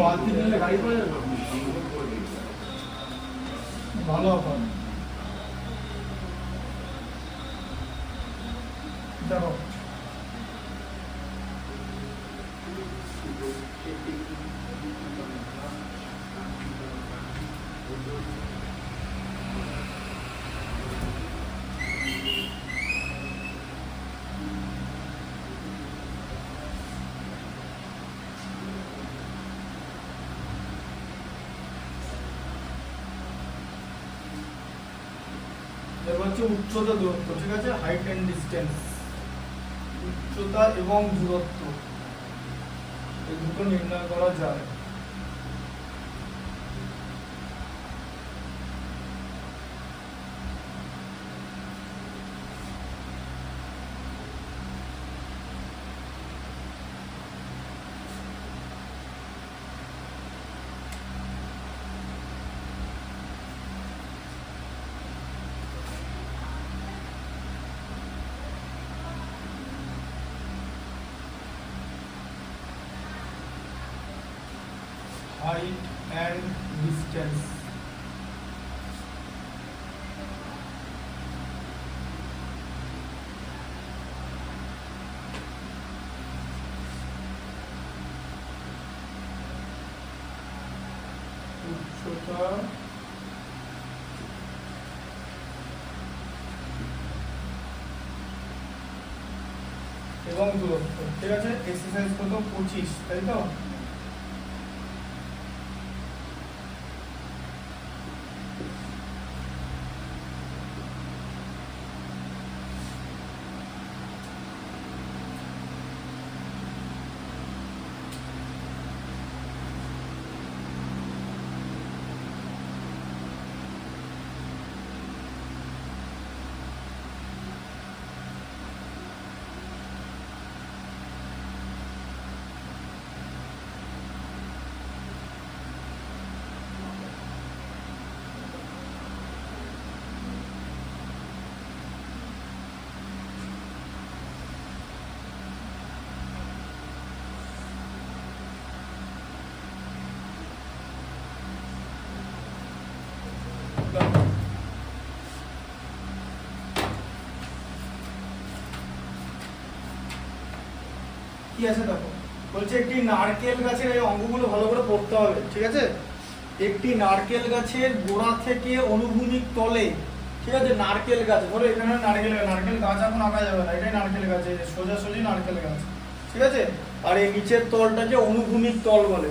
বালতি দিলে গাড়ি করে ভালো অফার। দেখো এবার হচ্ছে উচ্চতা দূরত্ব, ঠিক আছে, হাইট এন্ড ডিস্টেন্স, উচ্চতা এবং দূরত্ব এই দুটো নির্ণয় করা যায়। height and distance, উচ্চতা এবং দূরত্ব, ঠিক আছে। এক্সারসাইজ কত 25, তাই তো? কি আছে দেখো, বলছে একটি নারকেল গাছের এই অঙ্গগুলো ভালো করে পড়তে হবে, ঠিক আছে। একটি নারকেল গাছের গোড়া থেকে অনুভূমিক তলে, ঠিক আছে, নারকেল গাছ, ধরো এখানে নারকেল গাছ এখন আঁকা যাবে না, এটাই নারকেল গাছ, সোজাসুজি নারকেল গাছ, ঠিক আছে। আর এই নিচের তলটাকে অনুভূমিক তল বলে,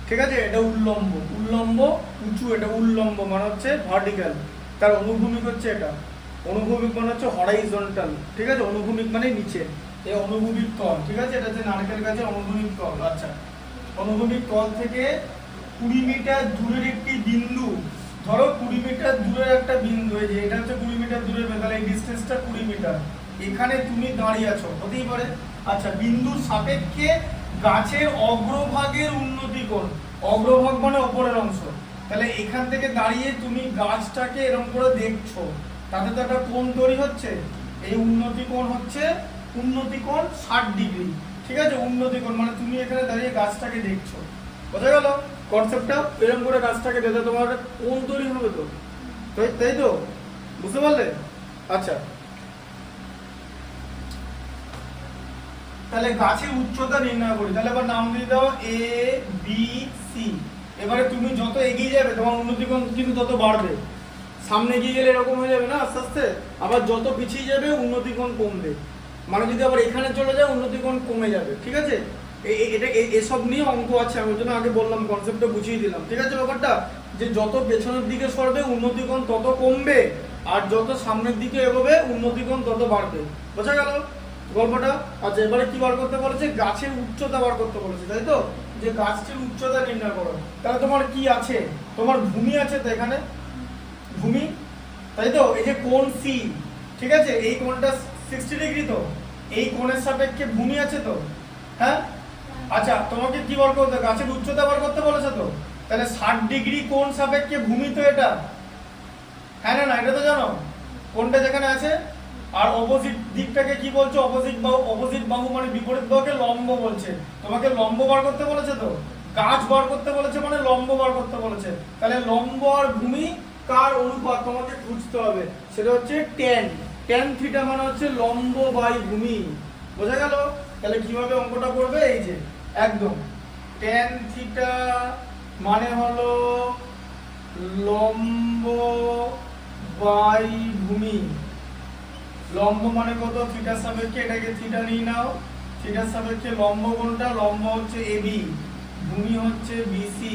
ঠিক আছে। এটা উল্লম্ব, উল্লম্ব উঁচু, এটা উল্লম্ব মানে হচ্ছে ভার্টিক্যাল, তার অনুভূমিক হচ্ছে এটা, অনুভূমিক মানে হচ্ছে হরাইজন্টাল, ঠিক আছে। অনুভূমিক মানে নিচে, এই অনুভূমিক তল, ঠিক আছে, এটা হচ্ছে নারকেল গাছের অনুভূমিক তল। আচ্ছা, অনুভূমিক তল থেকে 20 মিটার দূরের একটি বিন্দু, ধরো 20 মিটার দূরের একটা বিন্দু, এই যে এটা হচ্ছে 20 মিটার দূরের, তাহলে এই ডিসটেন্সটা 20 মিটার, এখানে তুমি দাঁড়িয়ে আছো, হতেই পারে। আচ্ছা, বিন্দুর সাপেক্ষে গাছের অগ্রভাগের উন্নতি কোণ, অগ্রভাগ মানে উপরের অংশ, তাহলে এখান থেকে দাঁড়িয়ে তুমি গাছটাকে এরকম করে দেখছো, তাতে তো একটা কোণ তৈরি হচ্ছে, এই উন্নতি কোণ হচ্ছে উন্নতি কোণ 60 ডিগ্রি, ঠিক আছে। উন্নতি কোণ মানে তুমি এখানে দাঁড়িয়ে গাছটাকে দেখছো, বোঝা গেল কনসেপ্টটা। এরকম করে গাছটাকে দেখে তোমার কোণ তৈরি হবে তো, তাই তো, বুঝতে পারলে? আচ্ছা, তাহলে গাছের উচ্চতা নির্ণয় করি, তাহলে এবার নাম দিয়ে দাও এ বি সি। এবারে তুমি যত এগিয়ে যাবে তোমার উন্নতি কোণ কিন্তু তত বাড়বে, সামনে এগিয়ে গেলে এরকম হয়ে যাবে না আস্তে আস্তে, আবার যত পিছিয়ে যাবে উন্নতি কোণ কমবে, মানে যদি আবার এখানে চলে যায় উন্নতি কোণ কমে যাবে, ঠিক আছে। এটা এসব নিয়ে অঙ্ক আছে, আমি ওই জন্য আগে বললাম, কনসেপ্টটা বুঝিয়ে দিলাম, ঠিক আছে। ব্যাপারটা যে যত পেছনের দিকে সরবে উন্নতি কোণ তত কমবে, আর যত সামনের দিকে এগোবে উন্নতি কোণ তত বাড়বে, বোঝা গেল গল্পটা? আচ্ছা, এবারে কি বার করতে বলেছে? গাছের উচ্চতা বার করতে বলেছে, তাই তো, যে গাছটির উচ্চতা নির্ণয় করো। তাহলে তোমার কি আছে? তোমার ভূমি আছে তো, এখানে ভূমি, তাই তো। এই যে কোণ সি, ঠিক আছে, এই কোণটা 60 ডিগ্রি, তো এই কোণের সাপেক্ষে ভূমি আছে তো, হ্যাঁ। আচ্ছা, তোমাকে কি বার করতে? গাছের উচ্চতা বার করতে বলেছে তো, তাহলে 60 ডিগ্রি কোণ সাপেক্ষে ভূমি তো এটা, হ্যাঁ না? এটা তো জানো কোণটা যেখানে আছে। আর অপোজিট দিকটাকে কি বলছে, অপোজিট বাহু মানে বিপরীত বাহুকে লম্ব বলছে। তোমাকে লম্ব বার করতে বলেছে, তো গাছ বার করতে বলেছে মানে লম্ব বার করতে বলেছে। তাহলে লম্ব আর ভূমি কার অনুপাত তোমাকে খুঁজতে হবে, সেটা হচ্ছে tan থিটা মানে হচ্ছে লম্ব বাই ভূমি। বোঝা গেল? তাহলে কিভাবে অঙ্কটা করবে, এই যে একদম tan থিটা মানে হলো লম্ব বাই ভূমি। লম্ব মানে কত, থিটার সাপেক্ষে এটাকে থিটা নিয়ে নাও, থিটার সাপেক্ষে লম্ব কোনটা, লম্ব হচ্ছে এবি, ভূমি হচ্ছে বিসি।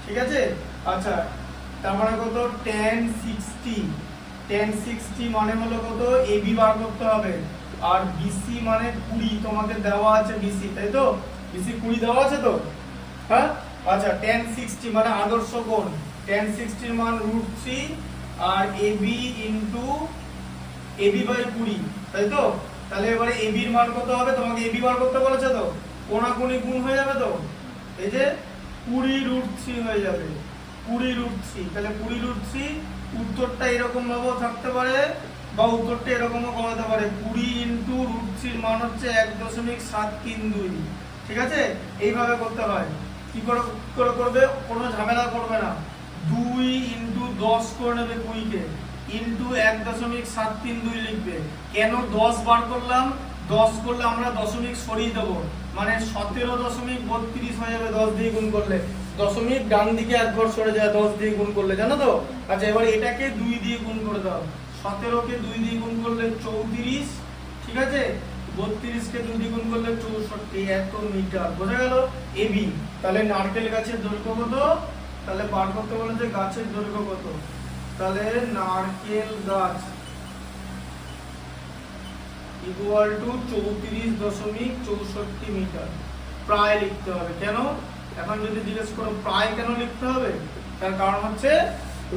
ঠিক আছে? আচ্ছা, তার মানে কত tan 60 মানে হলো কত, এবি বার করতে হবে, আর বিসি মানে 20 তোমাকে দেওয়া আছে বিসি, তাই তো? বিসি 20 দেওয়া আছে তো, হ্যাঁ? আচ্ছা, tan 60 মানে আদর্শ কোণ, tan 60 এর মান √3 আর এবি ইনটু এবি বাই 20, তাই তো? তাহলে এবারে এবি এর মান কত হবে, তোমাকে এবি বার করতে বলেছে তো, কোণাকুণি গুণ হয়ে যাবে তো, এই যে 20√3 হয়ে যাবে, 20√3। তাহলে 20√3, উত্তরটা এরকম ভাবেও থাকতে পারে বা উত্তরটা এরকমও করা যেতে পারে, 20 ইনটু √3 এর মান হচ্ছে 1.732। ঠিক আছে? এইভাবে করতে হয়। কি করে করবে, কোনো ঝামেলা করবে না, 2 ইনটু 10 করে নেবে 20 কে, ইনটু 1.732 লিখবে। কেন 10 বার করলাম, 10 করলে আমরা দশমিক সরিয়ে দেবো, মানে 17.32 হয়ে যাবে 10 দিয়ে গুণ করলে, দশমিক ডান দিকে এক ঘর সরে যায় 10 দিয়ে গুণ করলে, জানো তো? আচ্ছা, এবার এটাকে 2 দিয়ে গুণ করে দাও, 17 কে 2 দিয়ে গুণ করলে 34, ঠিক আছে? 32 কে 2 দিয়ে গুণ করলে 64, এত মিটার। বোঝা গেল? এবি। তাহলে নারকেল গাছের দৈর্ঘ্য কত, তাহলে বার করতে বলেছে গাছের দৈর্ঘ্য কত, তাহলে নারকেল গাছ ইকুয়াল টু 34.64 মিটার। প্রায় লিখতে হবে, কেন? এখন যদি জিজ্ঞেস করো প্রায় কেন লিখতে হবে, তার কারণ হচ্ছে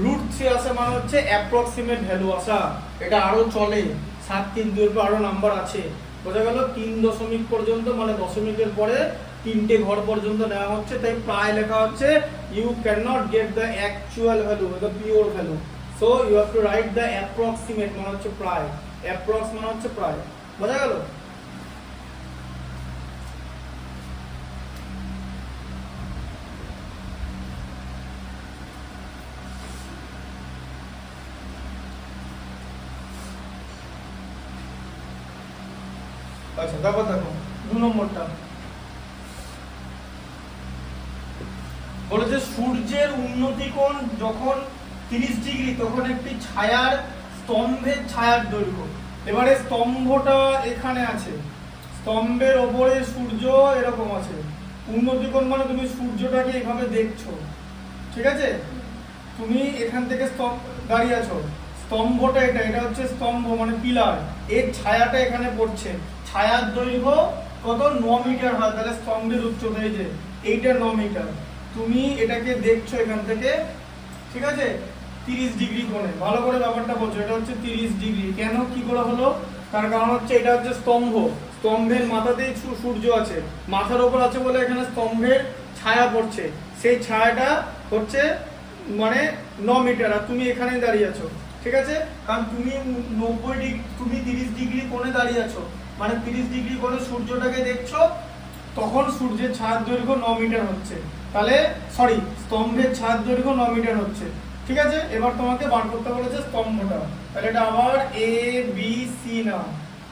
√3 আসে মানে হচ্ছে অ্যাপ্রক্সিমেট ভ্যালু আসা, এটা আরো চলে, 7 3 2 এর পর আরো নাম্বার আছে। বোঝা গেল? 3 দশমিক পর্যন্ত মানে দশমিকের পরে 3টে ঘর পর্যন্ত নেওয়া হচ্ছে, তাই প্রায় লেখা হচ্ছে। You can not get the actual value, the pure value, so you have to write the approximate মানে হচ্ছে প্রায়, অ্যাপ্রক্স মানে হচ্ছে প্রায়। বোঝা গেল? আচ্ছা, দেখো 2 নম্বরটা বলেছে সূর্যের উন্নতি কোণ যখন 30 ডিগ্রি তখন একটি ছায়ার স্তম্ভের ছায়ার দৈর্ঘ্য। এবারে স্তম্ভটা এখানে আছে, স্তম্ভের ওপরে সূর্য এরকম আছে, উন্নতি কোণ মানে তুমি সূর্যটাকে এভাবে দেখছো, ঠিক আছে? তুমি এখান থেকে দাঁড়িয়ে আছো, স্তম্ভটা এটা হচ্ছে স্তম্ভ মানে পিলার, এর ছায়াটা এখানে পড়ছে, ছায়ার দৈর্ঘ্য কত, 9 মিটার হয়। তাহলে স্তম্ভের উচ্চতা এই যে এইটা 9 মিটার, তুমি এটাকে দেখছো এখান থেকে, ঠিক আছে? 30 ডিগ্রি কোণে, ভালো করে ব্যাপারটা বলছো, এটা হচ্ছে 30 ডিগ্রি। কেন, কি করে হলো, তার কারণ হচ্ছে এটা হচ্ছে স্তম্ভ, স্তম্ভের মাথাতেই সূর্য আছে, মাথার উপর আছে বলে এখানে স্তম্ভের ছায়া পড়ছে, সেই ছায়াটা হচ্ছে মানে 9 মিটার, আর তুমি এখানে দাঁড়িয়ে আছো, ঠিক আছে? কারণ তুমি 90 ডিগ্রি, তুমি 30 ডিগ্রি কোণে দাঁড়িয়ে আছো, মানে 30 ডিগ্রি কোণে সূর্যটাকে দেখছো, তখন সূর্যের ছায়ার দৈর্ঘ্য 9 মিটার হচ্ছে, তাহলে সরি স্তম্ভের ছায়ার দৈর্ঘ্য 9 মিটার হচ্ছে, ঠিক আছে? এবার তোমাকে বার করতে বলেছে স্তম্ভটা, তাহলে এটা আবার এ বি সি না,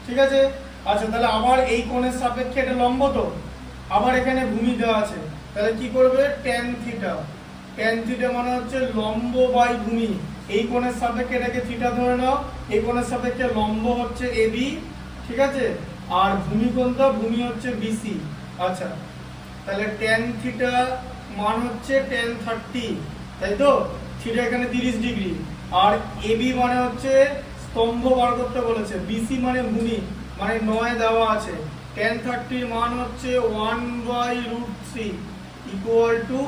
ঠিক আছে? আচ্ছা, তাহলে আবার এই কোণের সাপেক্ষে এটা লম্ব, তো আবার এখানে ভূমি দেওয়া আছে, তাহলে কি করবে, tan থিটা, tan থিটা মানে হচ্ছে লম্ব বাই ভূমি, এই কোণের সাপেক্ষে এটাকে থিটা ধরে নাও, এই কোণের সাপেক্ষে লম্ব হচ্ছে এবি, ঠিক আছে? আর ভূমি কোণটা, ভূমি হচ্ছে বিসি। আচ্ছা, তাহলে tan থিটা মান হচ্ছে tan 30, তাই তো? থিটা এখানে 30 ডিগ্রি, আর এবি মানে হচ্ছে স্তম্ভ বার করতে বলেছে, বিসি মানে ভূমি, মানে 9 দেওয়া আছে, tan 30 এর মান হচ্ছে 1/√3 ইকুয়াল টু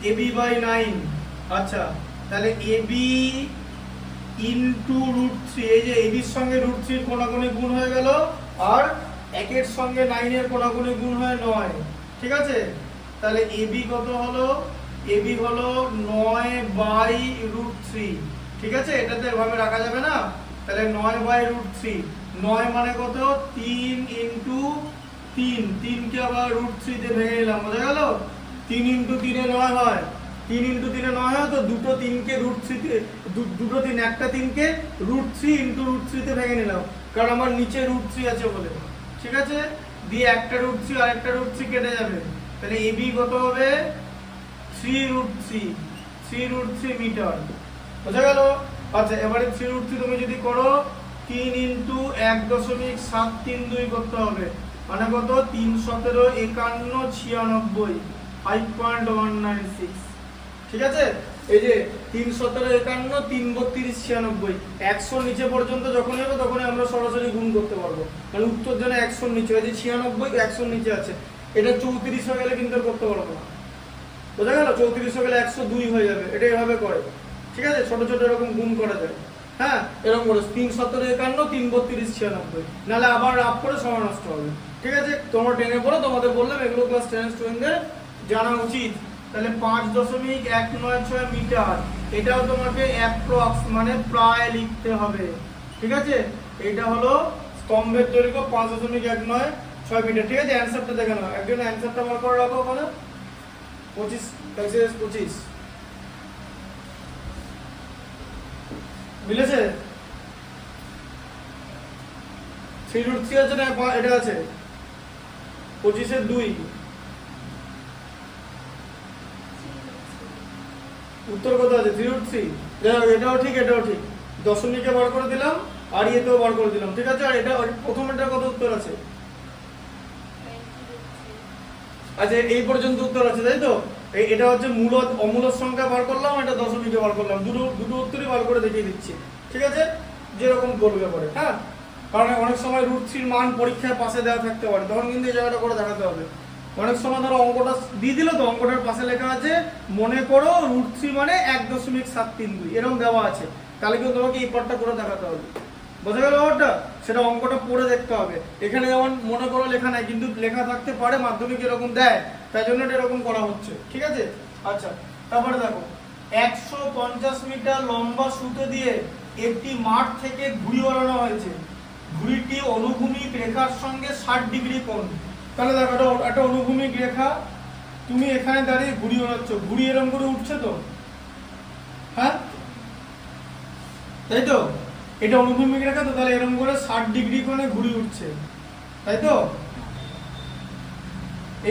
এবি বাই 9। আচ্ছা, তাহলে এবি ইনটু √3, এই যে এবির সঙ্গে √3 কোণাকুণি গুণ হয়ে গেল, আর 1 এর সঙ্গে 9 এর কোণাকুণি গুণ হয় 9, ঠিক আছে? তাহলে এবি কত হলো, এবি হলো 9/√3, ঠিক আছে? এটাতে এভাবে রাখা যাবে না, তাহলে 9/√3, 9 মানে কত 3 ইন্টু 3, 3 কে আবার √3 তে ভেঙে নিলাম, বোঝা গেল? 3 ইন্টু 3 এ 9 হয়, 3 ইন্টু 3 এ 9 হয়, তো দুটো 3 কে √3 তে, দুটো 3, একটা 3 কে √3 ইন্টু √3 তে ভেঙে নিলাম, কারণ আমার নিচে √3 আছে বলে, ঠিক আছে? দিয়ে একটা √3 আর একটা √3 কেটে যাবে, তাহলে AB কত হবে 3√3 মিটার, বোঝা গেল? আচ্ছা এবারে 3√3 তুমি যদি করো 3 ইন্টু 1.732 করতে হবে, মানে কত 3 17 51 96 5.196, ঠিক আছে? এই যে 3 17 51 3 32 96, 100 নিচে পর্যন্ত যখন হবে তখনই আমরা সরাসরি গুণ করতে পারবো, মানে উত্তর যেন 100 নিচে, এই যে 96 100 নিচে আছে, এটা 34 হয়ে গেলে কিন্তু আর করতে পারবো না, বোঝা গেল? 34 হয়ে গেলে 102 হয়ে যাবে, এটা এভাবে করে, ঠিক আছে? ছোট ছোট এরকম গুণ করা যায়, হ্যাঁ এরকম করে 3 17 51 3 32 96, নাহলে আবার রাফ করে সময় নষ্ট হবে, ঠিক আছে? তোমরা টেনে পড়ো, তোমাদের বললাম এগুলো ক্লাস 10 স্টুডেন্টদের জানা উচিত। তাহলে 5.196 মিটার, এটাও তোমাকে অ্যাপ্রক্স মানে প্রায় লিখতে হবে, ঠিক আছে? এটা হলো স্তম্ভের দৈর্ঘ্য 5.196 মিটার, ঠিক আছে? অ্যানসারটা দেখে নাও, একজন অ্যানসারটা বার করে রাখো ওখানে, 25 এক্সারসাইজ 25 মিলেছে? 3√3 আছে না, এটা আছে 25 এর 2, উত্তর কত আছে 3√3, এটাও ঠিক এটাও ঠিক, দশমিকে বার করে দিলাম আর এতেও বার করে দিলাম, ঠিক আছে? আর এটা প্রথমটার কত উত্তর আছে? আচ্ছা এই পর্যন্ত উত্তর আছে, তাই তো? এটা হচ্ছে মূলত অমূলদ সংখ্যা বার করলাম, এটা দশমিকে বার করলাম, দুটো উত্তরই বার করে দেখিয়ে দিচ্ছি, ঠিক আছে? যেরকম করবে পরে, হ্যাঁ, কারণ অনেক সময় √3 মান পরীক্ষায় পাশে দেওয়া থাকতে পারে, তখন কিন্তু এই জায়গাটা করে দেখাতে হবে। অনেক সময় ধরো অঙ্কটা দিয়ে দিল, তো অঙ্কটার পাশে লেখা আছে মনে করো √3 মানে 1.732 এরকম দেওয়া আছে, তাহলে কিন্তু তোমাকে এই পার্টটা করে দেখাতে হবে, বোঝা গেল ব্যাপারটা? সেটা অঙ্কটা পড়ে দেখতে হবে, এখানে যেমন মনে করো লেখা নাই, কিন্তু লেখা থাকতে পারে, মাধ্যমিক এরকম দেয়, তাই জন্য এটা এরকম করা হচ্ছে, ঠিক আছে? আচ্ছা তারপরে দেখো 150 মিটার লম্বা সুতো দিয়ে একটি মাঠ থেকে ঘুড়ি ওড়ানো হয়েছে, ঘুড়িটি অনুভূমিক রেখার সঙ্গে 60 ডিগ্রি কোণ, তাহলে দেখো একটা অনুভূমিক রেখা, তুমি এখানে দাঁড়িয়ে ঘুড়ি ওড়াচ্ছ, ঘুড়ি এরকম করে উঠছে তো, হ্যাঁ তাই তো? এটা অনুভূমিক রেখা তো, তাহলে এরকম করে 60 ডিগ্রি কোণে ঘুড়ি উঠছে, তাই তো?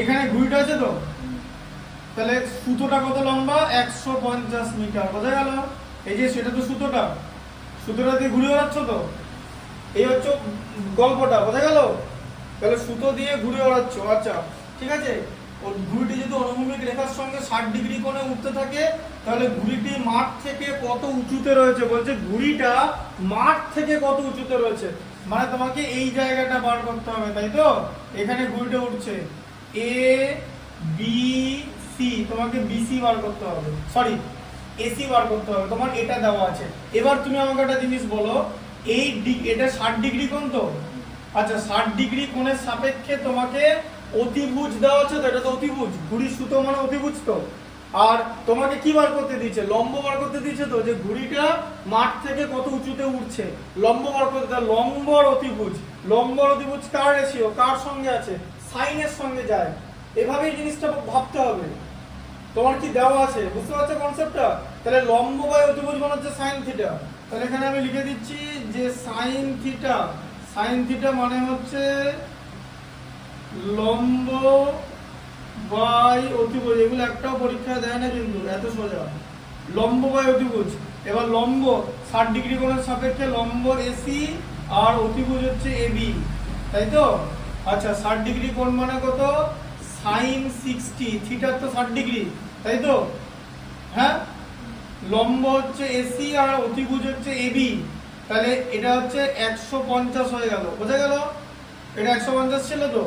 এখানে ঘুড়িটা আছে তো, তাহলে সুতোটা কত লম্বা 150 মিটার, বোঝা গেল? এই যে সেটা তো সুতোটা দিয়ে ঘুড়ি ওড়াচ্ছ তো, এই হচ্ছে গল্পটা, বোঝা গেল? তাহলে সুতো দিয়ে ঘুড়ি ওড়াচ্ছ, আচ্ছা ঠিক আছে? ও ঘুড়িটি যদি অনুভূমিক রেখার সঙ্গে 60 ডিগ্রি কোণে উঠতে থাকে, তাহলে ঘুড়িটি মাঠ থেকে কত উঁচুতে রয়েছে, বলছে ঘুড়িটা মাঠ থেকে কত উঁচুতে রয়েছে, মানে তোমাকে এই জায়গাটা বার করতে হবে, তাই তো? এখানে ঘুড়িটা উঠছে এ বি সি, তোমাকে বিসি বার করতে হবে, সরি এসি বার করতে হবে, তোমার এটা দেওয়া আছে। এবার তুমি আমাকে একটা জিনিস বলো, এই এটা 60 ডিগ্রি কোণ তো, আচ্ছা 60 ডিগ্রি কোণের সাপেক্ষে তোমাকে অতিভুজ দেওয়া আছে তো, এটা তো অতিভুজ, ঘুড়ির সুতো মানে অতিভুজ তো, আর তোমাকে কি বার করতে দিয়েছে, লম্ব বার করতে দিয়েছে তো, যে ঘুড়িটা মাঠ থেকে কত উঁচুতে উঠছে, লম্ব বার করতে, তার লম্ব আর অতিভুজ, লম্ব আর অতিভুজ কার রেশিও, কার সঙ্গে আছে, সাইনের সঙ্গে যায়, এভাবেই জিনিসটা ভাবতে হবে। তোমার কি দেওয়া আছে, বুঝতে পারছো কনসেপ্টটা? তাহলে লম্ব বাই অতিভুজ মানে হচ্ছে সাইন থিটা, তাহলে এখানে আমি লিখে দিচ্ছি যে সাইন থিটা মানে হচ্ছে লম্ব বাই অতিভুজ, এগুলো একটাও পরীক্ষায় দেয় না কিন্তু, এত সোজা, লম্ব বাই অতিভুজ। এবার লম্ব 60 ডিগ্রি কোণের সাপেক্ষে লম্ব এসি আর অতিভুজ হচ্ছে এবি, তাই তো? আচ্ছা 60 ডিগ্রি কোণ মানে কত, সাইন 60, থিটার তো 60 ডিগ্রি, তাই তো? হ্যাঁ, লম্ব হচ্ছে এসি আর অতিভুজ হচ্ছে এবি, তাহলে এটা হচ্ছে 150 হয়ে গেল, বোঝা গেল? এটা 150 ছিল তো,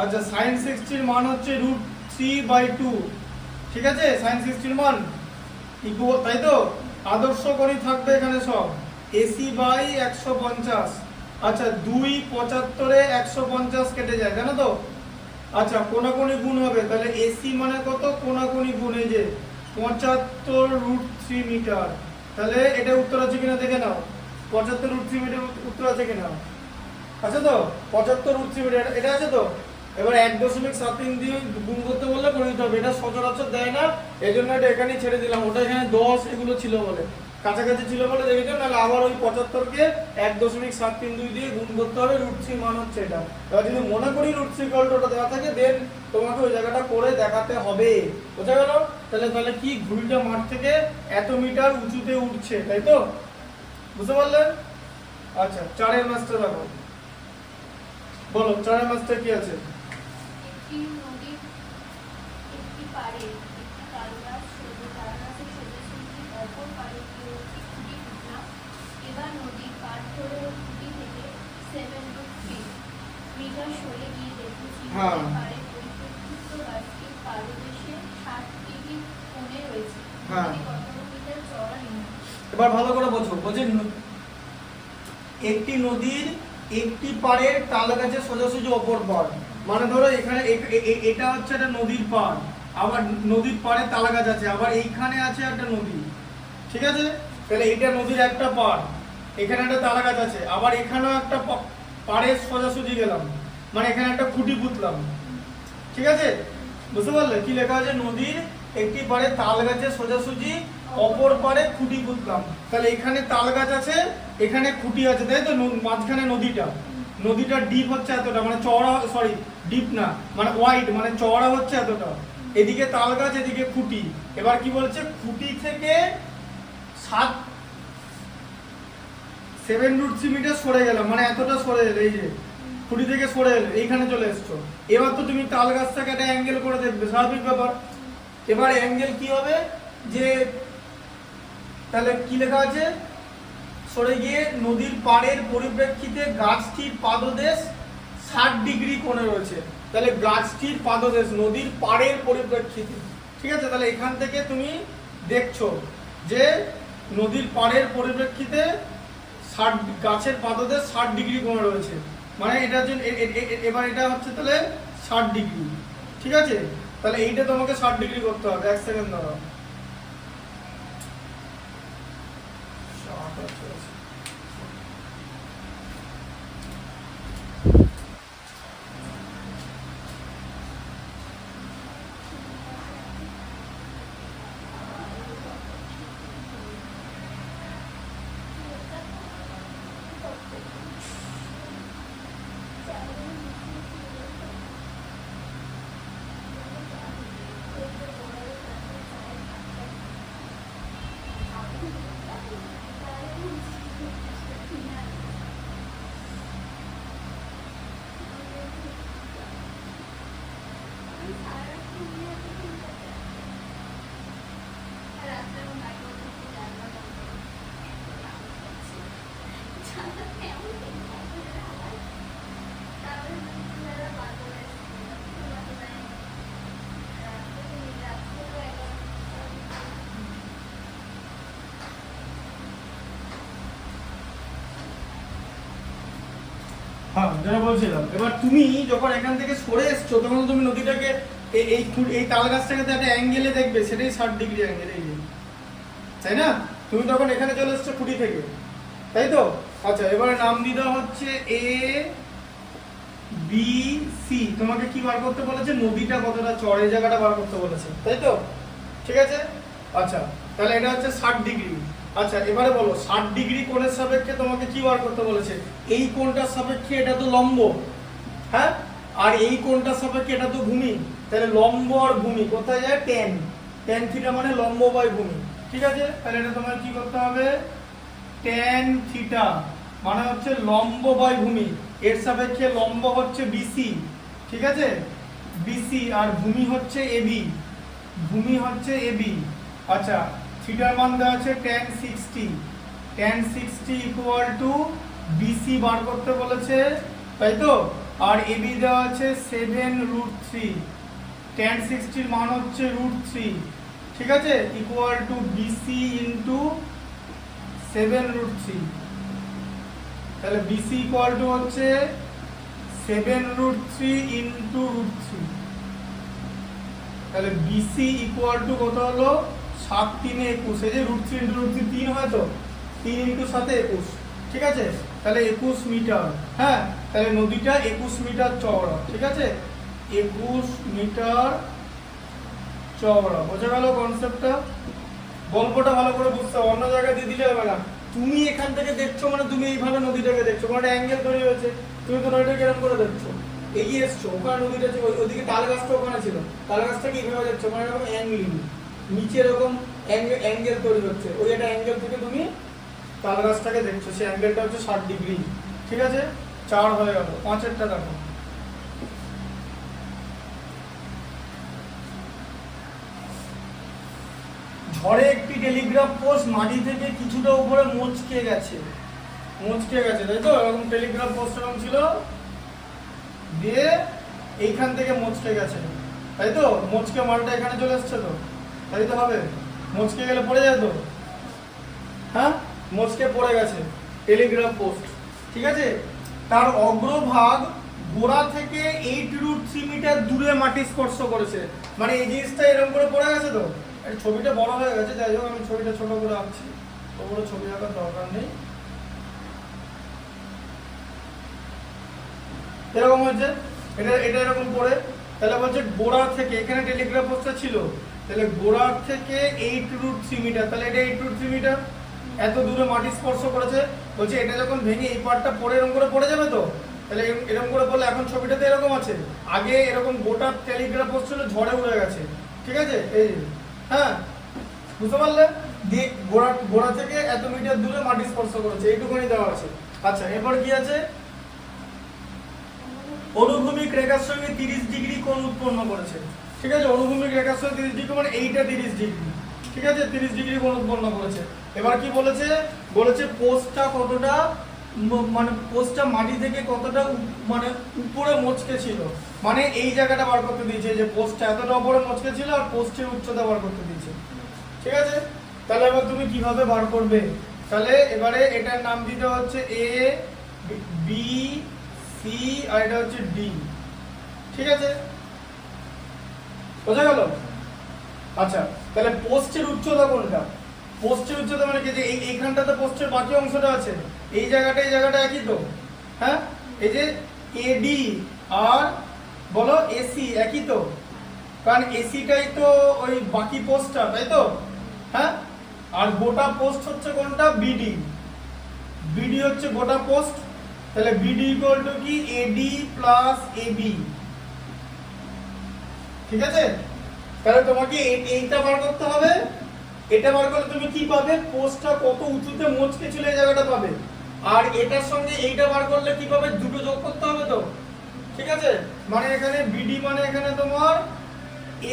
আচ্ছা সাইন 60 এর মান হচ্ছে √3/2, ঠিক আছে? সাইন 60 এর মান ইকুয়াল, তাই তো? আদর্শ কোণই থাকবে এখানে সব, এসি বাই 150, আচ্ছা 2 75 এ 150 কেটে যায়, জানো তো? আচ্ছা কোণাকোণি গুণ হবে, তাহলে এসি মানে কত, কোণাকোণি গুণ, এই যে 75 √3 মিটার, তাহলে এটা উত্তর আছে কিনা দেখে নাও, 75√3 মিটার উত্তর আছে কিনা? আছে তো? 75√3 মিটার এটা আছে তো? এবার 1.73 দিয়ে গুণ করতে বললে করে দিতে হবে। এটা সচরাচর দেয় না, এই জন্য এটা এখানেই ছেড়ে দিলাম। ওটা এখানে 10 এগুলো ছিল বলে, কাছাকাছি ছিল বলে দেখেছো, নাহলে আবার ওই 75কে 1.732 দিয়ে গুণ করতে হবে। √3 মান হচ্ছে এটা। এবার যদি মনে করি √3 ওটা দেওয়া থাকে, দেন তোমাকে ওই জায়গাটা করে দেখাতে হবে। বোঝা গেল? তাহলে কি ঘুড়িটা মাঠ থেকে এত মিটার উঁচুতে উঠছে, তাই তো? বুঝতে পারলেন? আচ্ছা, 4 ম্যাচটা দেখো, বলো 4 ম্যাচটা কি আছে? একটি নদীর একটি পাড়ে একটি তালগাছ তালগাছের সোজাসুজি অপর পাড়ে গিয়ে খুঁটি পুঁতলাম। এবার নদীর পাড় ধরে খুঁটি থেকে 7 সরে গিয়ে দেখেছি পাড়ে পরিপ্রেক্ষিত গাছটির পাদদেশে 60 ডিগ্রি কোণে রয়েছে। কত মিটার চওড়া নির্ণয়। এবার ভালো করে বোঝো। বলছে একটি নদীর একটি পাড়ের তাল গাছের সোজাসুজি অপর পাড়, মানে ধরো এখানে এটা হচ্ছে একটা নদীর পাড়, আবার নদীর পাড়ে তাল গাছ আছে, আবার এইখানে আছে একটা নদী, ঠিক আছে? তাহলে এটা নদীর একটা পাড়, এখানে একটা তাল গাছ আছে, আবার এখানেও একটা পাড়ের সোজাসুজি গেলাম, মানে এখানে একটা খুঁটি পুঁতলাম, ঠিক আছে? বুঝতে পারলে কি লেখা আছে? নদীর একটি পাড়ে তাল গাছের সোজাসুজি অপর পাড়ে খুঁটি পুঁতলাম। তাহলে এখানে তাল গাছ আছে, এখানে খুঁটি আছে, তাই তো? মাঝখানে নদীটা ডিপ হচ্ছে এতটা, মানে চওড়া, সরি ডিপ না, মানে ওয়াইড, মানে চওড়া হচ্ছে এতটা। এদিকে তাল গাছ, এদিকে খুঁটি। এবার কি বলছে? খুঁটি থেকে 7√3 মিটার সরে গেলাম, মানে এতটা সরে এলো, এই যে খুঁটি থেকে সরে এলো, এইখানে চলে এসছো। এবার তো তুমি তাল গাছটাকে একটা অ্যাঙ্গেল করে দেখবে, স্বাভাবিক ব্যাপার। এবার অ্যাঙ্গেল কি হবে? যে তাহলে কি লেখা আছে? সরে গিয়ে নদীর পাড়ের পরিপ্রেক্ষিতে গাছটির পাদদেশ 60 ডিগ্রি কোণে রয়েছে। তাহলে গাছটির পাদদেশ নদীর পাড়ের পরিপ্রেক্ষিতে, ঠিক আছে? তাহলে এখান থেকে তুমি দেখছো যে নদীর পাড়ের পরিপ্রেক্ষিতে গাছের পাদদেশ 60 ডিগ্রি কোণে রয়েছে, মানে এটা এবার এটা হচ্ছে তাহলে 60 ডিগ্রি, ঠিক আছে? তাহলে এইটা তোমাকে 60 ডিগ্রি করতে হবে। 1 সেকেন্ড দাঁড়াও। হ্যাঁ, যেটা বলছিলাম, এবার তুমি যখন এখান থেকে সরে এসছো, তখন তুমি নদীটাকে এই তাল গাছটাকে একটা অ্যাঙ্গেলে দেখবে, সেটাই 60 ডিগ্রি অ্যাঙ্গেল, এই যে, তাই না? তুমি তখন এখানে চলে এসছো খুঁটি থেকে, তাই তো? আচ্ছা, এবারে নাম দিতে হচ্ছে এ বি সি। তোমাকে কি বার করতে বলেছে? নদীটা কতটা চড়ে, জায়গাটা বার করতে বলেছে, তাই তো? ঠিক আছে? আচ্ছা, তাহলে এটা হচ্ছে 60 ডিগ্রি। আচ্ছা, এবারে বলো 60 ডিগ্রি কোণের সাপেক্ষে তোমাকে কি বার করতে বলেছে? এই কোণটার সাপেক্ষে এটা তো লম্ব, হ্যাঁ, আর এই কোণটার সাপেক্ষে এটা তো ভূমি। তাহলে লম্ব আর ভূমি কোথায় যায়? tan থিটা মানে লম্ব বাই ভূমি, ঠিক আছে? তাহলে এটা তোমার কি করতে হবে? tan থিটা মানে হচ্ছে লম্ব বাই ভূমি, এর সাপেক্ষে লম্ব হচ্ছে বিসি, ঠিক আছে? বিসি আর ভূমি হচ্ছে এবি, ভূমি হচ্ছে এবি। আচ্ছা, থিটার মান দেওয়া আছে tan 60 ইকুয়াল টু বিসি বার করতে বলেছে, তাই তো? আর এবি দেওয়া আছে 7√3, tan 60 এর মান হচ্ছে √3, ঠিক আছে? Equal to BC into 7√3। তাহলে বিসি ইকুয়াল টু হচ্ছে 7√3 ইন্টু √3। তাহলে বিসি ইকুয়াল টু কত হলো? 7 3 21। এই যে √3 ইন্টু √3 3 হয় তো, 3 ইন্টু 7 21। ঠিক আছে, তাহলে 21 মিটার। হ্যাঁ, তাহলে নদীটা 21 মিটার চওড়া। ঠিক আছে, 21 মিটার চওড়া। বোঝা গেল কনসেপ্টটা? গল্পটা ভালো করে বুঝতে হবে, অন্য জায়গায় দিয়ে দিলে হবে না। তুমি এখান থেকে দেখছো মানে তুমি এইভাবে নদীটাকে দেখছো, মানে অ্যাঙ্গেল তৈরি হয়েছে, তুমি তো নদীটাকে এরকম করে দেখছো, এগিয়ে এসছো, ওখানে নদীটা ছিল, ওইদিকে তাল গাছটা ওখানে ছিল, তাল গাছটাকে এইভাবে দেখছো, মানে এরকম অ্যাঙ্গেল নিচে এরকম অ্যাঙ্গেল তৈরি হচ্ছে, ওই একটা অ্যাঙ্গেল থেকে তুমি তাল গাছটাকে দেখছো, সেই অ্যাঙ্গেলটা হচ্ছে 60 ডিগ্রি। ঠিক আছে, 4 হয়ে গেল। 5এরটা দেখো। ঝড়ে একটি টেলিগ্রাফ পোস্ট মাটি থেকে কিছুটা উপরে মচকে গেছে, তাই তো? এরকম টেলিগ্রাফ পোস্ট এরকম ছিল, দিয়ে এইখান থেকে মচকে গেছে, তাই তো? মচকে মালটা এখানে চলে এসছে তো, তাই তো হবে? মচকে গেলে পড়ে যায় তো, হ্যাঁ, মচকে পড়ে গেছে টেলিগ্রাফ পোস্ট। ঠিক আছে, তার অগ্রভাগ গোড়া থেকে 8√3 মিটার দূরে মাটি স্পর্শ করেছে, মানে এই জিনিসটা এরকম করে পড়ে গেছে তো। এই ছবিটা বড় হয়ে গেছে, যাই হোক আমি ছবিটা ছোট করে আঁকছি, তো বড় ছবি আঁকার দরকার নেই। এরকম হচ্ছে, এটা এরকম পড়ে, তাহলে বলছে গোড়া থেকে, এখানে টেলিগ্রাফ পোস্টটা ছিল, তাহলে গোড়া থেকে 8√3 মিটার, তাহলে এটা 8√3 মিটার এত দূরে মাটি স্পর্শ করেছে। বলছে এটা যখন ভেঙে এই পার্টটা পড়ে এরকম করে পড়ে যাবে তো, তাহলে এরকম করে পড়লে, এখন ছবিটাতে এরকম আছে, আগে এরকম গোটা টেলিগ্রাফ পোস্ট ছিল, ঝড়ে উড়ে গেছে। ঠিক আছে, এই, হ্যাঁ, বুঝতে পারলে? দিয়ে গোড়া থেকে এত মিটার দূরে মাটি স্পর্শ করেছে, এইটুকুনি দেওয়া আছে। আচ্ছা, এরপর কি আছে? অনুভূমিক রেখার সঙ্গে 30 ডিগ্রি কোণ উৎপন্ন করেছে। ঠিক আছে, অনুভূমিক রেখার সঙ্গে 30 ডিগ্রি মানে এইটা 30 ডিগ্রি। ঠিক আছে, 30 ডিগ্রি কোণ উৎপন্ন করেছে। এবার কি বলেছে? বলেছে পোস্টটা কতটা, মানে পোস্টটা মাটি থেকে কতটা মানে উপরে মচকে ছিল, মানে এই জায়গাটা বার করতে দিয়েছে, যে পোস্টটা এতটা উপরে মচকে ছিল আর পোস্টের উচ্চতা বার করতে দিয়েছে। ঠিক আছে, তাহলে এবার তুমি কিভাবে বার করবে? তাহলে এবারে এটার নাম দিতে হচ্ছে এ, বি, সি, আর এটা হচ্ছে ডি। ঠিক আছে, বোঝা গেল? আচ্ছা, তাহলে পোস্টের উচ্চতা কোনটা? পোস্টের উচ্চতা মানে কি, যে এইখানটাতে পোস্টের বাকি অংশটা আছে, এই জায়গাটা একই তো, হ্যাঁ? এই যে এডি আর বলো এসি একই তো, কারণ এসিটাই তো ওই বাকি পোস্টটা, তাই তো? হ্যাঁ, আর গোটা পোস্ট হচ্ছে কোনটা? বিডি। বিডি হচ্ছে গোটা পোস্ট, তাহলে বিডি ইকুয়াল টু কি? AD plus AB. ঠিক আছে, তাহলে তোমাকে এইটা বার করতে হবে। এটা বার করলে তুমি কি পাবে? পোস্টটা কত উঁচুতে মচকে ছিল এই জায়গাটা পাবে, আর এটার সঙ্গে এইটা বার করলে কি পাবে? দুটো যোগ করতে হবে তো। ঠিক আছে, মানে এখানে বিডি মানে এখানে তোমার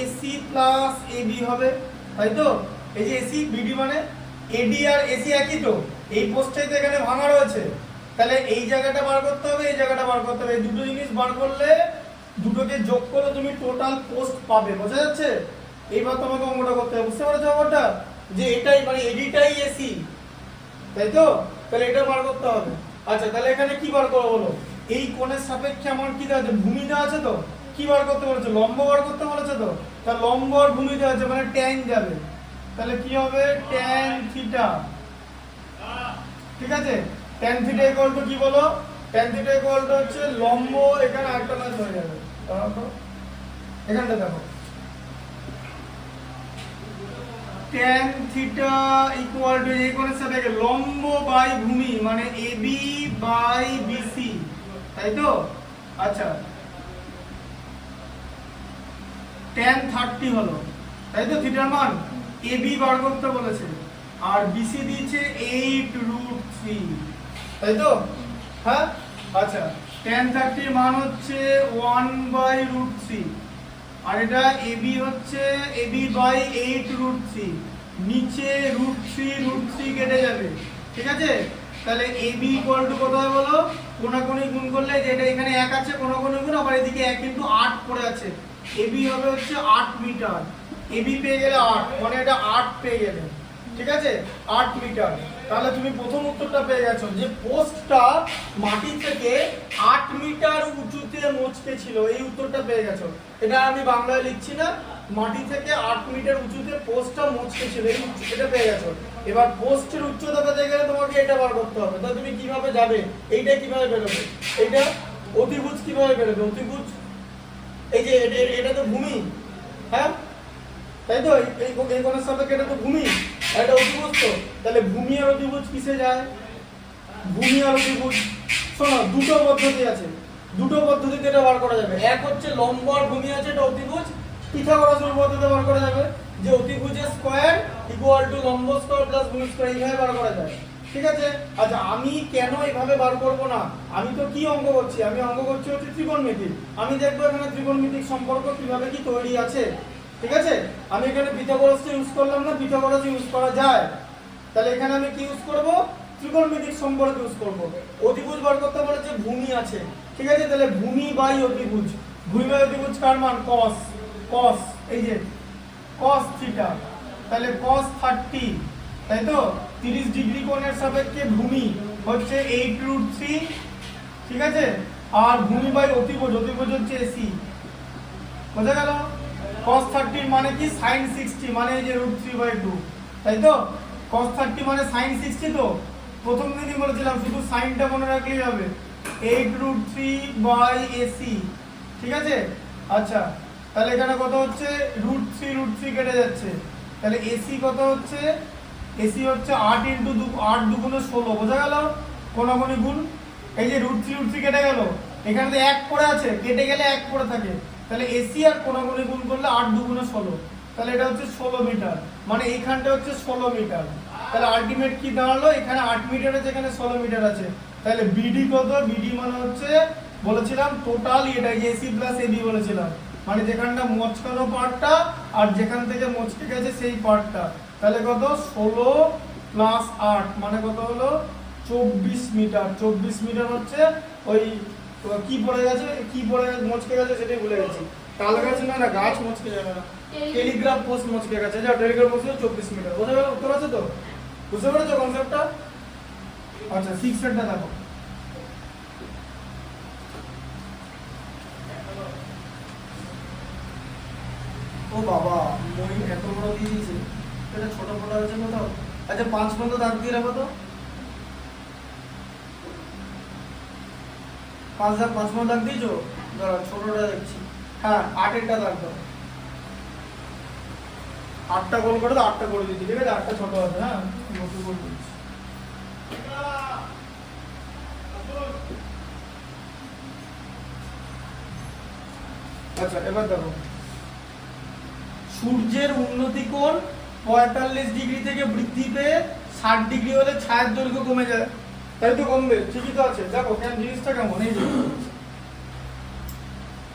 এসি প্লাস এবি হবে, তাই তো? এই যে এসি বিডি মানে এডি আর এসি একই তো, এই পোস্টটাই তো এখানে ভাঙা রয়েছে, তাহলে এই জায়গাটা বার করতে হবে, এই জায়গাটা বার করতে হবে, এই দুটো জিনিস বার করলে দুটোকে যোগ করে তুমি টোটাল পোস্ট পাবে। বোঝা যাচ্ছে? এইবার তোমাকে অঙ্কটা করতে হবে, বুঝতে পারছো অঙ্কটা? যে এটাই মানে এডিটাই এসি, তাই তো? তাহলে এটা বার করতে হবে। আচ্ছা, তাহলে এখানে কি বার করবো বলো? এই কোণের সাপেক্ষে আমার কি দেওয়া আছে? ভূমি দেওয়া আছে তো। কি বার করতে বলেছে? লম্ব বার করতে বলেছে তো। তা লম্ব আর ভূমি দেওয়া আছে, মানে ট্যান যাবে, তাহলে কি হবে? Tan theta. ঠিক আছে, ট্যান থিটা ইকুয়াল টু কি বলো? ট্যান থিটা ইকুয়াল টু হচ্ছে লম্ব, এখানে আরেকটা ম্যাচ হয়ে যাবে, এখানটা দেখো, ট্যান থিটা ইকুয়াল টু এই কোণের সাপেক্ষে লম্ব বাই ভূমি, মানে এবি বাই বিসি, তাই তো? আচ্ছা, ট্যান 30 হলো, তাই তো? থিটার মান এবি বার করতে বলেছে, আর বিসি দিয়েছে 8√3, তাই তো? হ্যাঁ, আচ্ছা, ট্যান 30 এর মান হচ্ছে 1/√3, আর এটা এবি হচ্ছে এবি বাই 8√3, নিচে √3 কেটে যাবে। ঠিক আছে, তাহলে এবি ইকুয়াল টু কত হয় বলো? কোণাকুণি গুণ করলে, যেটা এখানে 1 আছে কোণাকুণি গুণ, আবার এদিকে 1 কিন্তু 8 পড়ে আছে, এবি হবে হচ্ছে 8 মিটার। এবি পেয়ে গেলে 8, মানে এটা 8 পেয়ে গেলে। ঠিক আছে, 8 মিটার। তাহলে তুমি প্রথম উত্তরটা পেয়ে গেছো, যে পোস্টটা মাটি থেকে 8 মিটার উঁচুতে মচকে ছিল, এই উত্তরটা পেয়ে গেছো। এটা আমি বাংলায় লিখছি না, মাটি থেকে 8 মিটার উঁচুতে পোস্টটা মচকে ছিল, এটা পেয়ে গেছো। এবার পোস্টের উচ্চতা পেতে গেলে তোমাকে এটা বার করতে হবে। তো তুমি কিভাবে যাবে, এইটা কিভাবে বেরোবে, এইটা অতিভুজ কিভাবে বেরোবে, অতিভুজ এই যে এটা তো ভূমি, হ্যাঁ তাই তো, এই কোণের সাপেক্ষে এটা তো ভূমি, আর এটা অতিভুজ। তো তাহলে ভূমি আর অতিভুজ কিসে যায়, ভূমি আর অতিভুজ। শোনো, দুটো পদ্ধতি আছে, দুটো পদ্ধতিতে এটা বার করা যাবে। এক হচ্ছে লম্ব আর ভূমি আছে, এটা অতিভুজ, পিথাগোরাস উপপাদ্যতে বার করা যাবে যে অতিভুজের স্কয়ার ইকুয়াল টু লম্ব স্কয়ার প্লাস ভূমি স্কয়ার, এইভাবে বার করা যায়। ঠিক আছে, আচ্ছা আমি কেন এইভাবে বার করব না, আমি তো কি অঙ্ক করছি, আমি অঙ্ক করছি হচ্ছে ত্রিকোণমিতি। আমি দেখবো এখানে ত্রিকোণমিতিক সম্পর্ক কিভাবে কি তৈরি আছে। ঠিক আছে, আমি এখানে পিথাগোরাস ইউজ করলাম না, পিথাগোরাস ইউজ করা যায়। তাহলে এখানে আমি কি ইউজ করব, ত্রিকোণমিতিক সম্পর্ক ইউজ করব। অতিভুজ বার করতে বলেছে, ভূমি আছে। ঠিক আছে, তাহলে ভূমি বাই অতিভুজ, ভূমি বাই অতিভুজ কার মান, cos, cos এই যে cos থিটা, তাহলে cos 30, তাই তো 30 ডিগ্রি কোণের সাপেক্ষে ভূমি হচ্ছে 8√3। ঠিক আছে, আর ভূমি বাই অতিভুজ, অতিভুজ হচ্ছে AC। বোঝা গেল, cos 30 মানে কি sin 60, মানে এই যে √3/2, তাই তো cos 30 মানে sin 60। তো প্রথম দিনই বলেছিলাম শুধু সাইনটা মনে রাখলেই হবে, 8√3/AC। ঠিক আছে, আচ্ছা তাহলে এখানে কত হচ্ছে, √3 কেটে যাচ্ছে, তাহলে AC কত হচ্ছে, AC হচ্ছে 8 × 2, 8 × 2 = 16। বোঝা গেল, কোনাগুনি গুণ, এই যে √3 কেটে গেল, এখানে তো 1 পড়ে আছে, কেটে গেলে 1 পড়ে থাকে, তাহলে AC আর কোনাগুনি গুণ করলে 8 × 2 = 16, তাহলে এটা হচ্ছে 16 মিটার, মানে এইখানটা হচ্ছে 16 মিটার। তাহলে আলটিমেট কি দাঁড়ালো, এখানে 8 মিটার আছে, এখানে 16 মিটার আছে, তাহলে BD কত, BD মানে হচ্ছে বলেছিলাম টোটাল, এটা AC প্লাস AB বলেছিলাম, মানে যেখানটা মচকানো পার্টটা আর যেখান থেকে মচকে গেছে সেই পার্টটা। তাহলে কত, 16 প্লাস 8 মানে কত হলো, 24 মিটার। 24 মিটার হচ্ছে ওই কি পড়ে গেছে, কি পড়ে মচকে গেছে সেটাই ভুলে গেছি, তাল গাছ না, না গাছ মচকে যাবে না, টেলিগ্রাফ পোস্ট মচকে গেছে, যা টেলিগ্রাফ পোস্ট 24 মিটার। বোঝা গেল, উত্তর আছে তো, বুঝতে পেরেছো কনসেপ্টটা? আচ্ছা 6 এরটা দেখো, ও বাবা মই এত বড় দিয়ে দিয়েছে, এটা ছোট ফটো আছে কোথাও। আচ্ছা 5 পর্যন্ত দাগ দিয়ে রাখো তো, 5 পর্যন্ত দাগ দিয়েছো, দাঁড়া ছোটটা দেখছি, হ্যাঁ 8 এরটা দাগ দাও, 8টা গোল করে দাও, 8টা করে দিচ্ছি। ঠিক আছে, 8টা ছোট আছে, হ্যাঁ নতুন করে দিচ্ছি। আচ্ছা এবার দেখো, সূর্যের উন্নতি কোণ 45 ডিগ্রি থেকে বৃদ্ধি পেয়ে 60 ডিগ্রি হলে ছায়ার দৈর্ঘ্য কমে যায়, তাই তো কমবে, ঠিকই তো আছে। দেখো কেন জিনিসটা কেমন, এই যে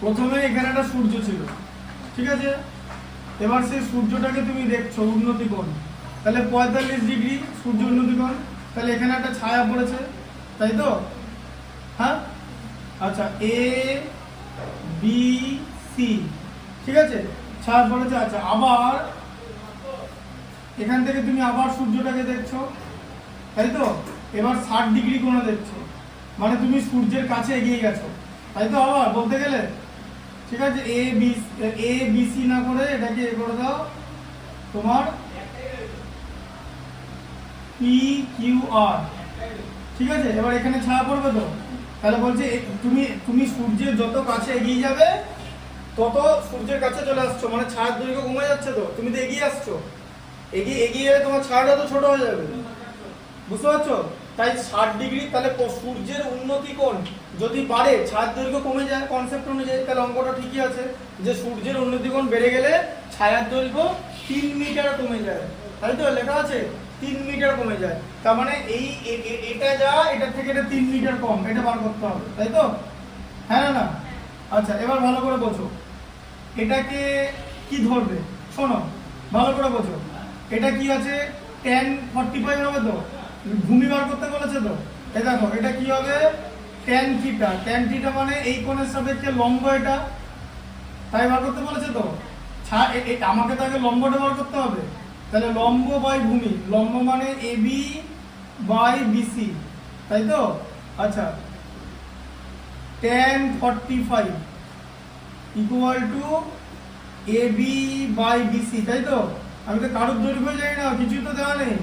প্রথমে এখানে একটা সূর্য ছিল, ঠিক আছে, এবার সেই সূর্যটাকে তুমি দেখছো উন্নতি কোণ, তাহলে 45 ডিগ্রি সূর্য উন্নতি কোণ, তাহলে এখানে একটা ছায়া পড়েছে, তাই তো, হ্যাঁ আচ্ছা ABC, ঠিক আছে, ছায়া পড়েছে। আচ্ছা আবার এখান থেকে তুমি আবার সূর্যটাকে দেখছো, তাই তো, এবার 60 ডিগ্রি কোণে দেখছো, মানে তুমি সূর্যের কাছে এগিয়ে গেছো, তাই তো, আবার বলতে গেলে। ঠিক আছে, ABC না করে এটাকে এ করে দাও তোমার PQR। ঠিক আছে, এবার এখানে ছায়া পড়বে তো, তাহলে বলছে তুমি সূর্যের যত কাছে এগিয়ে যাবে তত সূর্যের কাছে চলে আসছো, মানে ছায়ার দৈর্ঘ্য কমে যাচ্ছে, তো তুমি তো এগিয়ে আসছো, এগিয়ে গেলে তোমার ছায়াটা তো ছোট হয়ে যাবে, বুঝতে পারছো? তাই 60 ডিগ্রি, তাহলে সূর্যের উন্নতি কোণ যদি বাড়ে ছায়ার দৈর্ঘ্য কমে যায় কনসেপ্ট অনুযায়ী, তাহলে অঙ্কটা ঠিকই আছে যে সূর্যের উন্নতি কোণ বেড়ে গেলে ছায়ার দৈর্ঘ্য 3 মিটার কমে যায়, তাই তো লেখা আছে 3 মিটার কমে যায়, তার মানে এই এটা যা এটা থেকে এটা 3 মিটার কম, এটা বার করতে হবে, তাই তো, হ্যাঁ না? আচ্ছা এবার ভালো করে বোঝো, এটাকে কি ধরবে, শোনো ভালো করে বোঝো, এটা কি আছে tan 45 হবে তো, ভূমি বার করতে বলেছে তো, এই দেখো এটা কি হবে tan থিটা, tan থিটা মানে এই কোণের সাপেক্ষে লম্ব, এটা তাই বার করতে বলেছে তো, আমাকে তো আগে লম্বটা বার করতে হবে, তাহলে লম্ব বাই ভূমি, লম্ব মানে AB বাই BC, তাই তো, আচ্ছা tan 45 equal to AB by BC, তাই তো? আমি তো কারোর দৈর্ঘ্য জানি না, কিছুই তো দেওয়া নেই,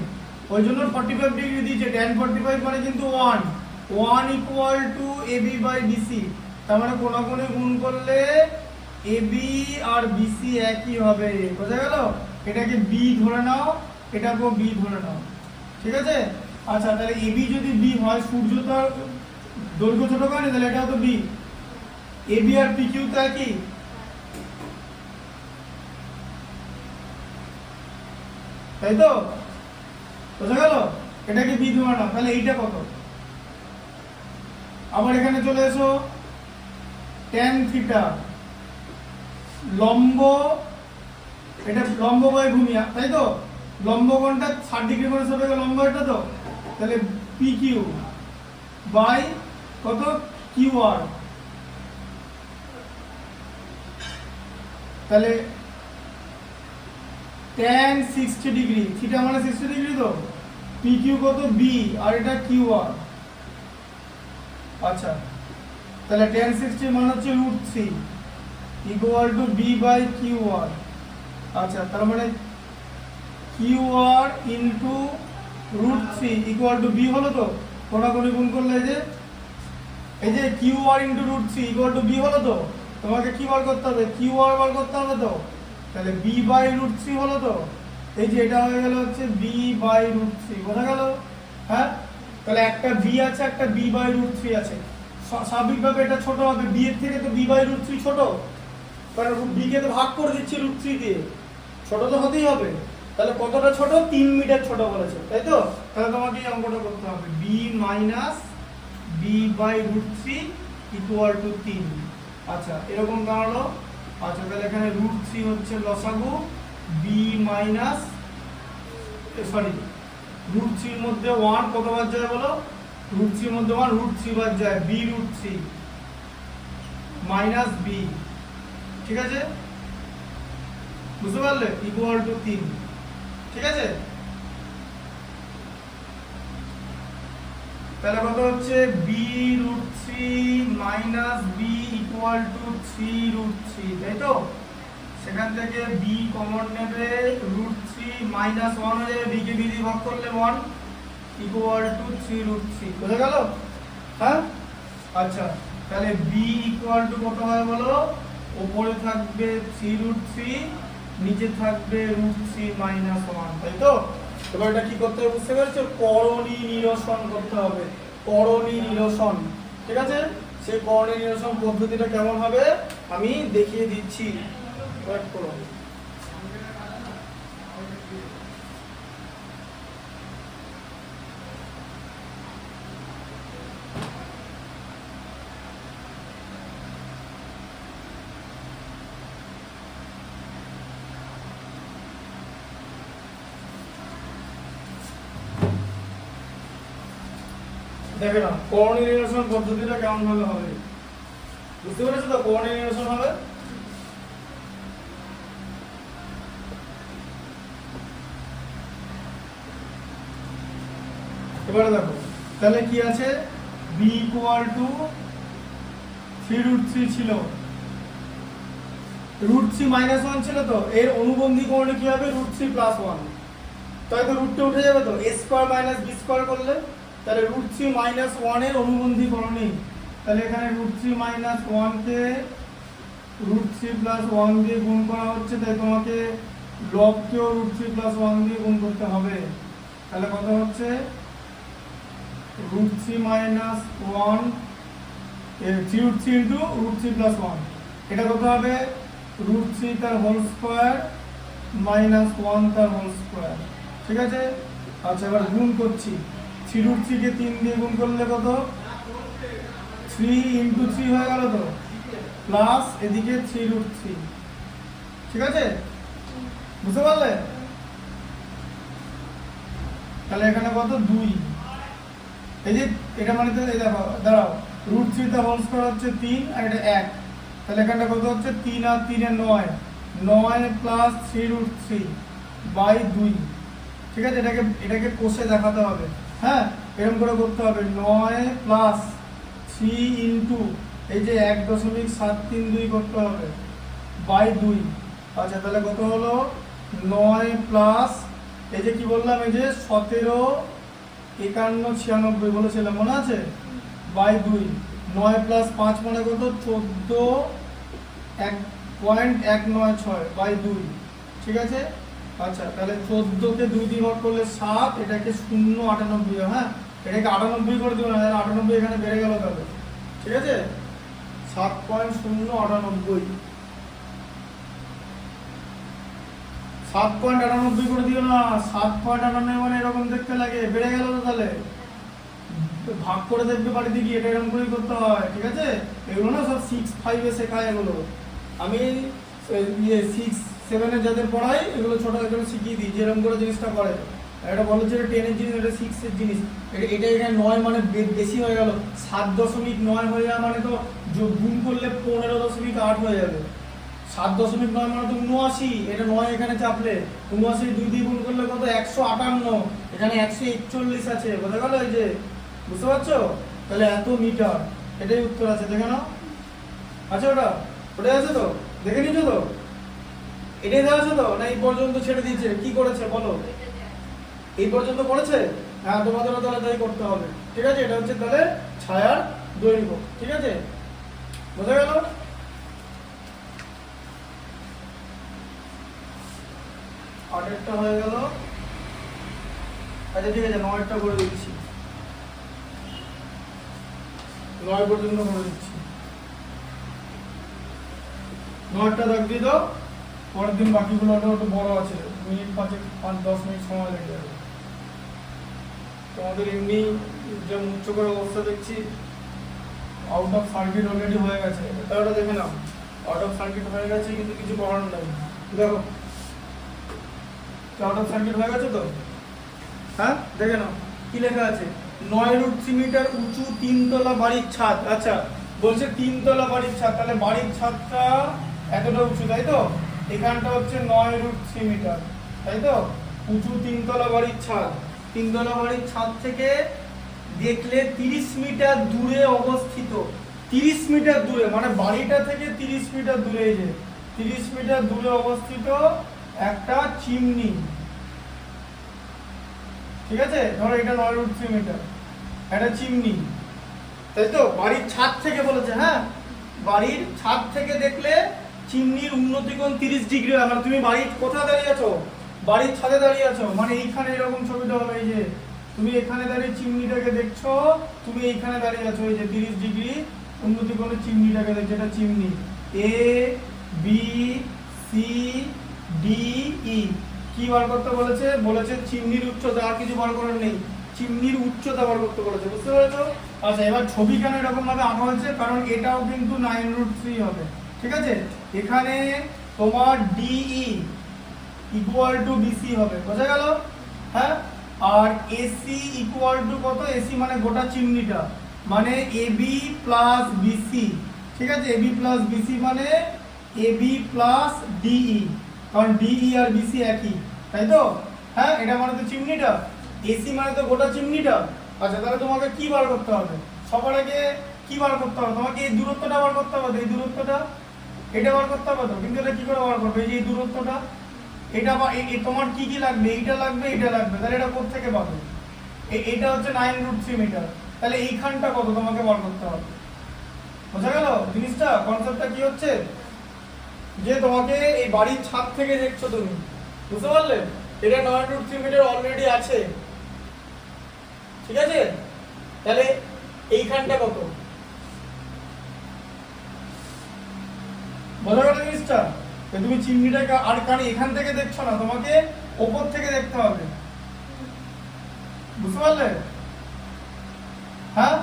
ওই জন্য 45 ডিগ্রি দিয়েছে। tan 45 মানে কিন্তু 1 equal to AB by BC, তার মানে কোণাকুণি গুণ করলে এবি আর বিসি একই হবে, বোঝা গেল? এটাকে বি ধরে নাও, এটাকেও বি ধরে নাও, ঠিক আছে? আচ্ছা, তাহলে এবি যদি বি হয়, সূর্য তো আর দৈর্ঘ্য ছোট করে না, তাহলে এটাও তো বি। এবি আর পি কিউ তো একই, তাই তো? বোঝা গেল? এটাকে বি ধরে নাও, তাহলে এইটা কত? আবার এখানে চলে এসো, tan থিটা লম্ব, এটা লম্ব বাই ভূমি, তাই তো? লম্ব কোণটা 60 ডিগ্রি করে সরে গেল, লম্ব এটা তো, তাহলে পি কিউ বাই কত কিউ আর, তাহলে tan 60 ডিগ্রি, থিটা মানে 60 ডিগ্রি তো, পি কিউ কত বি আর এটা কিউ আর। আচ্ছা, তাহলে tan 60 মানে হচ্ছে √3 equal to B by Q R. আচ্ছা, তার মানে Q R into √3 equal to B হলো তো, কোণাকুণি গুণ করলে এই যে Q R into √3 equal to B হলো তো, তোমাকে কি বার করতে হবে? কিউ আর বার করতে হবে তো, তাহলে বি বাই √3 হলো তো, এই যে এটা হয়ে গেল হচ্ছে বি বাই √3, বোঝা গেল? হ্যাঁ, তাহলে একটা বি আছে, একটা বি বাই √3 আছে, স্বাভাবিকভাবে এটা ছোট হবে, বি এর থেকে তো বি বাই √3 ছোট, কারণ বি কে তো ভাগ করে দিচ্ছি √3 দিয়ে, ছোট তো হতেই হবে। তাহলে কতটা ছোট? 3 মিটার ছোট বলেছে, তাই তো? তাহলে তোমাকে এই অঙ্কটা করতে হবে, B minus B by √3 equal to 3। আচ্ছা, এরকম দাঁড়ালো। আচ্ছা, তাহলে এখানে √3 হচ্ছে লসাগু, বি মাইনাস সরি √3 এর মধ্যে 1 কতবার যায় বলো? √3 এর মধ্যে 1 √3 বার যায়, বি √3 মাইনাস বি, ঠিক আছে? বুঝতে পারলে? ইকুয়াল টু 3, ঠিক আছে? তাহলে কত হচ্ছে? B √3 minus B equal to 3√3, তাই তো? সেখান থেকে বি কমন নেবে, √3 মাইনাস 1 হয়ে যাবে, বি কে বি দিয়ে ভাগ করলে 1 ইকুয়াল টু 3√3, বোঝা গেল? হ্যাঁ, আচ্ছা, তাহলে বি ইকুয়াল টু কত হয় বলো? উপরে থাকবে 3√3, নিচে থাকবে √3 মাইনাস 1, তাই তো? এবার এটা কি করতে হবে বুঝতে পেরেছো? করণী নিরসন করতে হবে, করণী নিরসন, ঠিক আছে? সেই করণী নিরসন পদ্ধতিটা কেমন হবে আমি দেখিয়ে দিচ্ছি, ওয়েট করো। দেখে না করণী নিরসন পদ্ধতিটা কেমন ভাবে হবে, বুঝতে পেরেছো তো? করণী নিরসন হবে, এবারে দেখো, তাহলে কি আছে? b ইকুয়াল টু 3√3 ছিল, √3 মাইনাস 1 ছিল তো, এর অনুবন্ধী করলে কি হবে? √3 প্লাস 1, তাই তো? রুটটা উঠে যাবে তো, a square minus b square করলে, তাহলে √3 মাইনাস 1 এর অনুবন্ধী করণী, তাহলে এখানে √3 মাইনাস 1 কে √3 প্লাস 1 দিয়ে গুণ করা হচ্ছে, তাই তোমাকে লবকেও √3 প্লাস 1 দিয়ে গুণ করতে হবে, তাহলে কত হচ্ছে? √3 মাইনাস 1 3√3 ইন্টু √3 প্লাস 1, এটা কত হবে? √3 তার হোল স্কয়ার মাইনাস 1 তার হোল স্কয়ার, ঠিক আছে? আচ্ছা, এবার গুণ করছি, 3√3 কে 3 দিয়ে গুণ করলে কত? 3 ইন্টু 3 হয়ে গেল তো, প্লাস এদিকে 3√3, ঠিক আছে? বুঝতে পারলে? তাহলে এখানে কত? 2, এই যে এটা মানে তো এই দেখো, দাঁড়াও, √3 তার হোল স্কয়ার হচ্ছে 3 আর এটা 1, তাহলে এখানটা কত হচ্ছে? 3 আর 3 এর 9 প্লাস 3√3 বাই 2, ঠিক আছে? এটাকে কষে দেখাতে হবে, হ্যাঁ, এরকম করে করতে হবে, 9 প্লাস 3 ইন্টু এই যে 1.732 করতে হবে বাই 2, আচ্ছা তাহলে কত হলো 9 প্লাস এই যে কি বললাম এই যে 17 51 96 বলেছিলাম মনে আছে বাই 2 9 প্লাস 5 মানে কত 14 1.196 বাই 2 ঠিক আছে। আচ্ছা তাহলে 14 কে 2 দিয়ে ভাগ করলে 7, এটাকে 0.98 হ্যাঁ এটাকে 98 করে দিও না, 98 এখানে বেড়ে গেল তাহলে ঠিক আছে 7.098 7.98 করে দিও না, 7.98 মানে এরকম দেখতে লাগে, বেড়ে গেল তো তাহলে ভাগ করে দেখবে বাড়িতে গিয়ে, এটা এরকম করেই করতে হয় ঠিক আছে। এগুলো না সব 6-5 এ শেখায় এগুলো, আমি 6-7 এর যাদের পড়াই এগুলো ছোট এগুলো শিখিয়ে দিই যে এরকম করে জিনিসটা করে। এটা বলো যে 10 এর জিনিস, এটা 6 এর জিনিস, এটা এখানে 9 মানে বেশি হয়ে গেল, 7.9 হয়ে যাওয়া মানে তো গুণ করলে 15.8 হয়ে যাবে, 7.9 মানে তো 79, এটা 9 এখানে চাপলে 79 2 দিয়ে গুণ করলে কত 158, এখানে 141 আছে, বোঝা গেল এই যে বুঝতে পারছো। তাহলে এত মিটার, এটাই উত্তর আছে, দেখে নাও আচ্ছা ওটা আছে তো, দেখে নিয়েছো তো, এটাই দেওয়া আছে তো না এই পর্যন্ত ছেড়ে দিয়েছে, কি করেছে বলো এই পর্যন্ত করেছে, হ্যাঁ তোমাদেরও তাহলে তাই করতে হবে ঠিক আছে। এটা হচ্ছে তাহলে ছায়ার দৈর্ঘ্য ঠিক আছে, বোঝা গেল। আটেরটা হয়ে গেল, আচ্ছা ঠিক আছে 9টা করে দিচ্ছি, 9 পর্যন্ত করে দিচ্ছি, 9টা দাগ দিয়ে দাও, পরের দিন বাকিগুলো একটু বড় আছে, মিনিট 5-10 মিনিট সময় লেগে যাবে। তোমাদের এমনি যে উচ্চ করে অবস্থা দেখছি আউট অফ সার্কিট অলরেডি হয়ে গেছে, এটা দেখে নাও আউট অফ সার্কিট হয়ে গেছে কিন্তু কিছু করার নাই, দেখো আউট অফ সার্কিট হয়ে গেছে তো, হ্যাঁ দেখে নাও কি লেখা আছে 9√3 মিটার উঁচু 3 তলা বাড়ির ছাদ। আচ্ছা বলছে 3 তলা বাড়ির ছাদ, তাহলে বাড়ির ছাদটা এতটা উঁচু তাই তো, এখানটা হচ্ছে 9√3 মিটার তাই তো, উঁচু 3 তলা বাড়ির ছাদ, 3 তলা বাড়ির ছাদ থেকে দেখলে 30 মিটার দূরে অবস্থিত, 30 মিটার দূরে মানে বাড়িটা থেকে 30 মিটার দূরে, এই যে 30 মিটার দূরে অবস্থিত একটা চিমনি ঠিক আছে, ধরো এটা 9√3 মিটার একটা চিমনি তাই তো, বাড়ির ছাদ থেকে বলেছে, হ্যাঁ বাড়ির ছাদ থেকে দেখলে চিমনির উন্নতি কোণ 30 ডিগ্রি হয়, মানে তুমি বাড়ির কোথায় দাঁড়িয়ে আছো, বাড়ির ছাদে দাঁড়িয়ে আছো, মানে এইখানে এরকম ছবিটা হবে, এই যে তুমি এখানে দাঁড়িয়ে চিমনিটাকে দেখছো, তুমি এইখানে দাঁড়িয়ে আছো, এই যে 30 ডিগ্রি উন্নতি কোণের চিমনিটাকে দেখছো, এটা chimney A B C D E, কি বার করতে বলেছে, বলেছে চিমনির উচ্চতা, আর কিছু বার করার নেই, চিমনির উচ্চতা বার করতে বলেছে, বুঝতে পেরেছো। আচ্ছা এবার ছবি কেন এরকম ভাবে আঁকা হয়েছে, কারণ এটাও কিন্তু 9√3 হবে ঠিক আছে, এখানে তোমার ডিই ইকুয়াল টু বিসি হবে, বোঝা গেল, হ্যাঁ আর এসি ইকুয়াল টু কত, এসি মানে গোটা চিমনিটা মানে এবি প্লাস বিসি ঠিক আছে, এবি প্লাস বিসি মানে এবি প্লাস ডিই, কারণ ডিই আর বিসি একই তাই তো, হ্যাঁ এটা মানে তো চিমনিটা, এসি মানে তো গোটা চিমনিটা। আচ্ছা তাহলে তোমাকে কি বার করতে হবে, সবার আগে কি বার করতে হবে, তোমাকে এই দূরত্বটা বার করতে হবে, এই দূরত্বটা এটা বার করতে হবে তো, কিন্তু এটা কি করে বার করবে, এই যে এই দূরত্বটা, এটা বা তোমার কি কি লাগবে, এইটা লাগবে এটা লাগবে, তাহলে এটা কোথা থেকে পাবে, এটা হচ্ছে 9√3 মিটার, তাহলে এইখানটা কত তোমাকে বার করতে হবে, বোঝা গেল জিনিসটা, কনসেপ্টটা কি হচ্ছে, যে তোমাকে এই বাড়ির ছাদ থেকে দেখছো তুমি, বুঝতে পারলে, এটা 9√3 মিটার অলরেডি আছে ঠিক আছে, তাহলে এইখানটা কত, বোঝা গেল জিনিসটা, তুমি চিমনিটাকে আর কারণ এখান থেকে দেখছো না, তোমাকে ওপর থেকে দেখতে হবে, বুঝতে পারলে, হ্যাঁ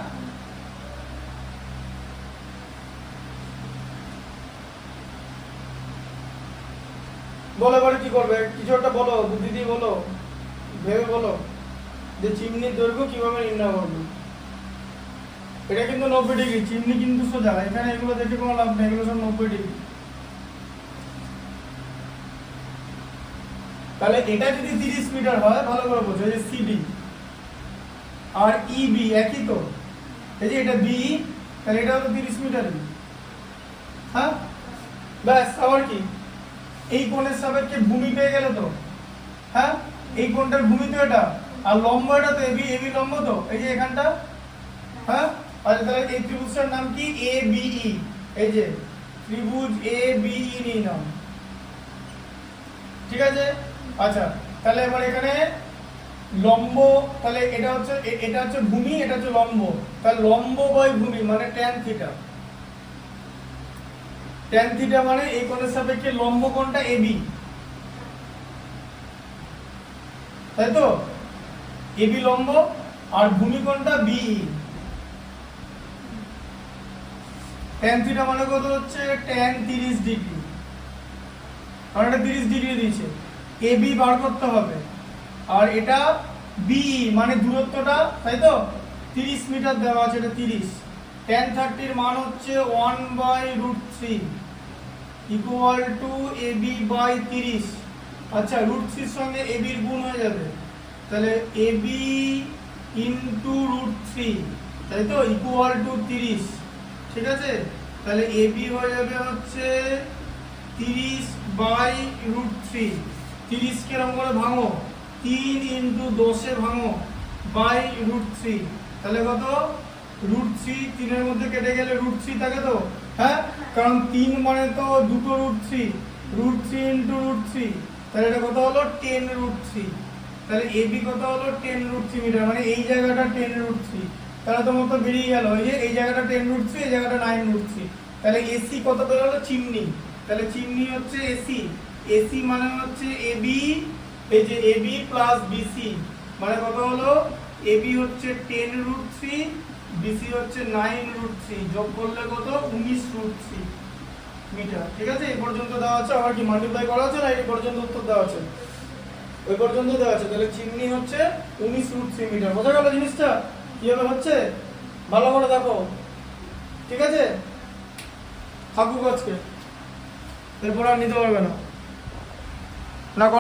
বলো এবারে কি করবে, কিছু একটা বলো, বুদ্ধি দিয়ে বলো, ভেবে বলো যে চিমনির দৈর্ঘ্য কিভাবে নির্ণয় করবে। এটা কিন্তু 90 ডিগ্রি, চিমনি কিন্তু সোজা, এখানে এগুলো দেখে কোনো লাভ নেই, এগুলো সব 90 ডিগ্রি। তাহলে এটা যদি 30 মিটার হয়, ভালো করে বোঝো, এই যে সিডি আর ইবি একই তো, এই যে এটা বি, তাহলে এটা হলো 30 মিটার, হ্যাঁ ব্যাস, আবার কি এই কোণের সাপেক্ষে ভূমি পেয়ে গেলে তো, হ্যাঁ এই কোণটার ভূমি তো এটা, আর লম্ব এটা তো এবি, এবি লম্ব তো এই যে এখানটা, হ্যাঁ আচ্ছা তাহলে এই ত্রিভুজটার নাম কি ABE, এই যে ত্রিভুজ ABE নিয়ে নাও, ঠিক আছে। আচ্ছা তাহলে এবার এখানে লম্ব, তাহলে এটা হচ্ছে ভূমি, এটা হচ্ছে লম্ব, তাহলে লম্ব বাই ভূমি মানে tan থিটা, tan থিটা মানে এই কোণের সাপেক্ষে লম্ব কোণটা AB, তাই তো AB লম্ব আর ভূমি কোণটা BE, tan থিটা মানে কত হচ্ছে tan 30 ডিগ্রি, আর এটা 30 ডিগ্রি দিয়েছে, AB বার করতে হবে, আর এটা BE মানে দূরত্বটা, তাই তো 30 মিটার দেওয়া আছে, এটা 30, tan 30 এর মান হচ্ছে 1/√3 ইকুয়াল টু AB বাই 30। আচ্ছা √3 এর সঙ্গে AB এর গুণ হয়ে যাবে, তাহলে AB ইনটু √3, তাই তো ইকুয়াল টু 30, ঠিক আছে। তাহলে AB হয়ে যাবে হচ্ছে 30/√3, 30 কেরম করে ভাঙো, 3 ইনটু 10 এ ভাঙো বাই √3, তাহলে কত √3, 3 এর মধ্যে কেটে গেলে √3 থাকে তো, হ্যাঁ কারণ 3 মানে তো দুটো √3, √3 ইনটু √3, তাহলে এটা কত হলো 10√3, তাহলে AB কত হলো 10√3 মিটার, মানে এই জায়গাটা 10√3, তাহলে তোমার তো বেরিয়ে গেল এই যে এই জায়গাটা 10√3, এই জায়গাটা 9√3, তাহলে AC কত বের হলো চিমনি, তাহলে চিমনি হচ্ছে AC মানে হচ্ছে AB, এই যে AB প্লাস BC মানে কত হলো, AB হচ্ছে 10√3, BC হচ্ছে 9√3, যোগ করলে কত 19√3 মিটার, ঠিক আছে। এই পর্যন্ত দেওয়া আছে, আবার কি মাল্টিপ্লাই করা আছে না, এই পর্যন্ত উত্তর দেওয়া আছে, ওই পর্যন্ত দেওয়া আছে, তাহলে চিমনি হচ্ছে 19√3 মিটার। বোঝা গেল জিনিসটা কিভাবে হচ্ছে, ভালো করে দেখো, ঠিক আছে। থাকুক আজকে, এরপর আর নিতে পারবে না।